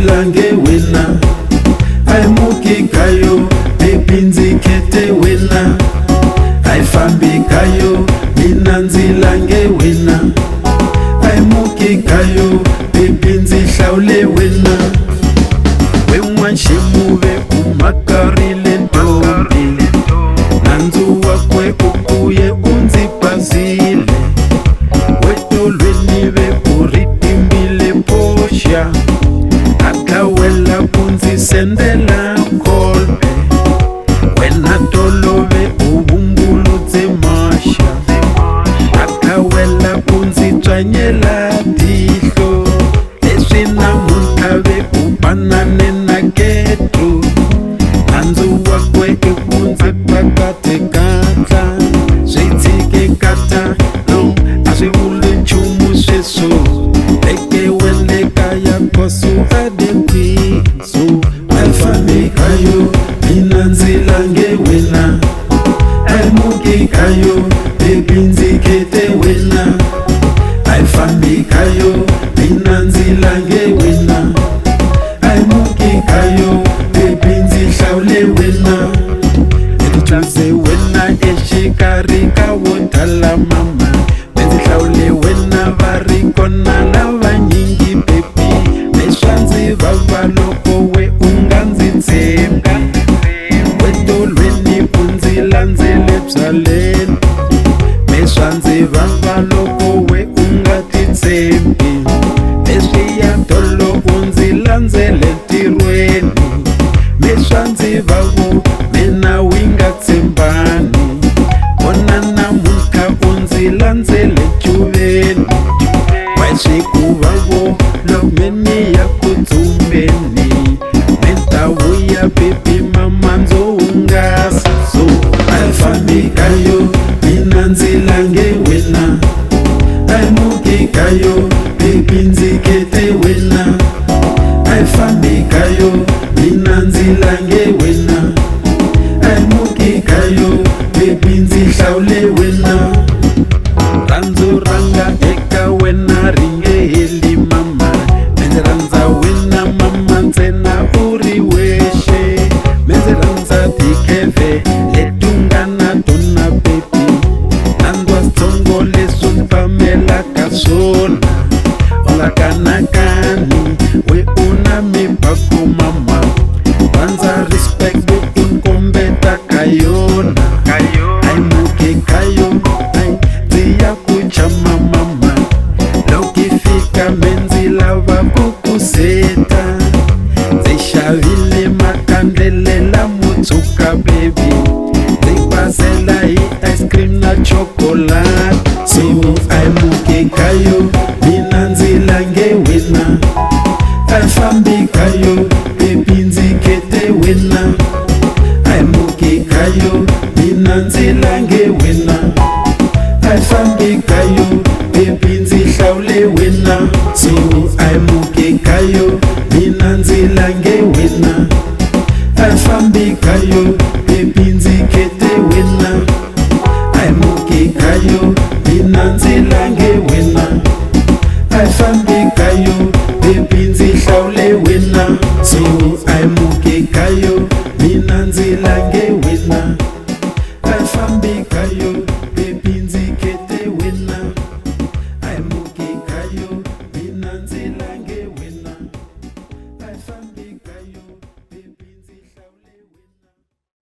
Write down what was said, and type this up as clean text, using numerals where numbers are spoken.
lange wena aimukikayo baby nzikete wena aifambikayo mina nzilange wena aimukikayo baby nzihlawule wena wenwanshimuve umakarile ntombi nanzu wakwe ukuye unzipazile wetolweni vekuripimbile posha akawela kunzisendela kolbe wena tolove ubumbulutse masha akawela kunzitswanyela tihlo leswi namuntave upanane na getu nanzu wakwe ekunze pakate katla switsike kata no aswivule nchumu sweswo leke wendekaya kosu adekwiso aifambikayo mina nzilange wena aimukikayo baby nzikete wena aifambikayo mina nzilange wena aimukikayo baby nzihlawule wena etuthuze wena exikari ka wotala mama benzihlawule wena vari kona lavanyingi baby leswa ndzi vava loko we unga ndzi tshembi wetolweni u ndzi landzele byaleni leswa ndzi vava loko we unga ti tshembi leswiya tolo u ndzi landzele ntirhweni leswa ndzi vavo mina winga tshembani kona namuntlha u ndzi landzele cuveni waiswikuvavo lomeni ya ku dzumbeni mentavuya baby mama ndzo hungasa so aifambikayo mina nzilange wena aimukikayo baby nzikete wena aifambikayo mina nzilange wena aimukikayo baby nzihlawule wena rhandzu ranga eka wena ringeheli mama menzi rhandza wena mama ntsena u ri wexe menzi rhandza tikheve leti nga na tona baby nandwa switsongo leswi ndzi pamelaka swona u nga kanakani we una mibako mama rhandza respect leyi nkombetaka yona aimukikayo ndzi ya ku chama mama loko fika menzi lava ku ku seta ndzi xavile makandlele lamo tshuka baby ndzi basela hi ice cream na chocolate so aimukikayo mina nzilange wena aifambikayo baby nzikete wena aimukikayo mina nzilange wena aifambikayo baby nzihlawule wena so aimukikayo mina nzilange wena aifambikayo baby nzikete wena aimukikayo mina nzilange wena aifambikayo baby nzihlawule wena so aimukikayo mina nzilange wena aifambikayo